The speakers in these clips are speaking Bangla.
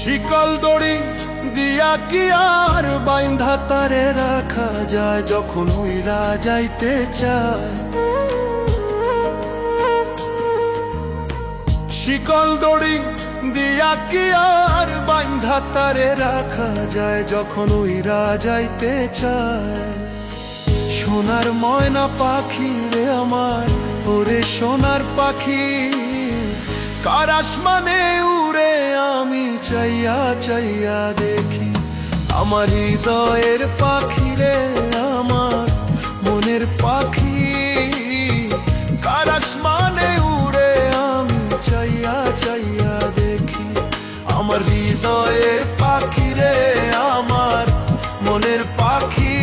শিকল দড়ি দিয়া কি আর বাইন্ধা তারে রাখা যায় যখন উইরা যাইতে চায়। শিকল দড়ি দিয়া কি আর বাইন্ধা তারে রাখা যায় যখন উইরা যাইতে চায়। সোনার ময়না পাখি রে আমার, ওরে সোনার পাখি, কার আসমানে উড়ে আমি চাইয়া চাইয়া দেখি। আমার হৃদয়ের পাখি রে আমার, মনের পাখি, কার আসমানে উড়ে আমি চাইয়া চাইয়া দেখি। আমার হৃদয়ের পাখি রে আমার, মনের পাখি,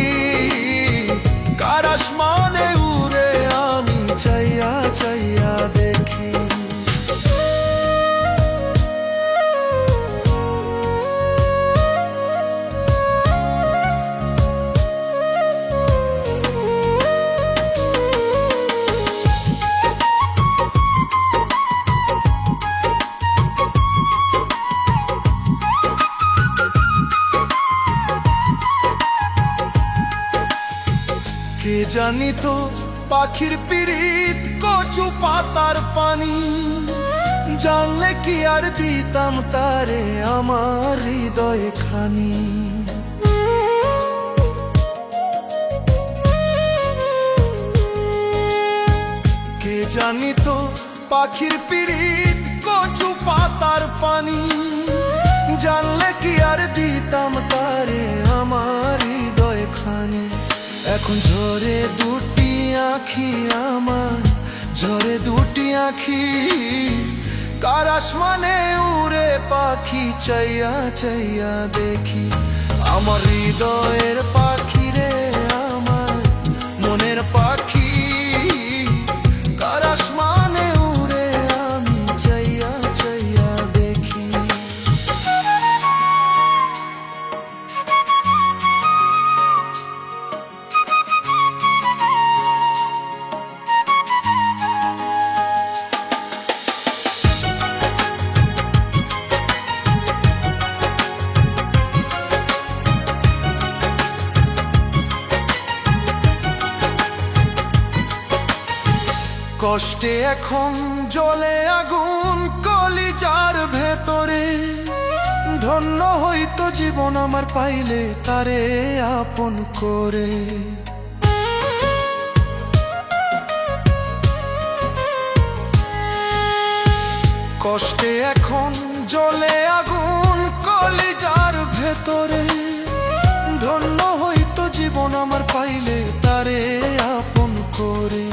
কার আসমানে উড়ে আমি চাইয়া চাইয়া দেখি। কে জানি তো পাখির পিরিত কচু পাতার পানি, জানলে কি আর দিতাম তারে আমার হৃদয়ে খানি। কে জানি তো পাখির পিরিত কচু পাতার পানি, জানলে কি আর দিতাম তারে আমার হৃদয়ে খানি। এখন ঝরে দুটি আঁখি আমার, ঝরে দুটি আঁখি, কার আসমানে উড়ে পাখি চাইয়া চাইয়া দেখি। আমার হৃদয়ের পাখি রে আমার, মনের পাখি, কার আসমানে উড়ে আমি চাইয়া চাইয়া দেখি। কষ্টে এখন জ্বলে আগুন কলিজার ভেতরে, ধন্য হইতো জীবন আমার পাইলে তারে আপন করে। কষ্টে এখন জ্বলে আগুন কলিজার ভেতরে, ধন্য হইতো জীবন আমার পাইলে তারে আপন করে।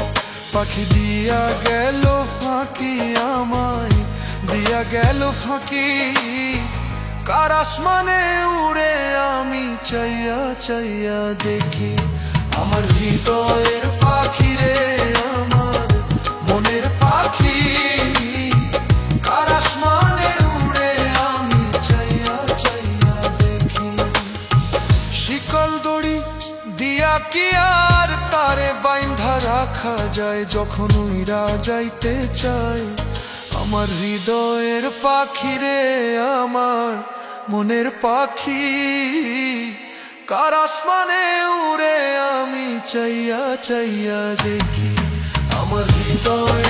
পাখি দিয়া গেল ফাঁকি আমায়, দিয়া গেল ফাঁকি, কার আসমানে উড়ে আমি চাইয়া চাইয়া দেখি। আমার হৃদয়ের পাখি রে আমার, মনের পাখি, কার আসমানে উড়ে আমি চাইয়া চাইয়া দেখি। শিকল দড়ি দিয়া কি আর তারে বাইন্ধা রাখা যায় যখন উইরা যাইতে চায়। আমার হৃদয়ের পাখি রে আমার, মনের পাখি, কার আসমানে উড়ে আমি চাইয়া চাইয়া দেখি। আমার হৃদয়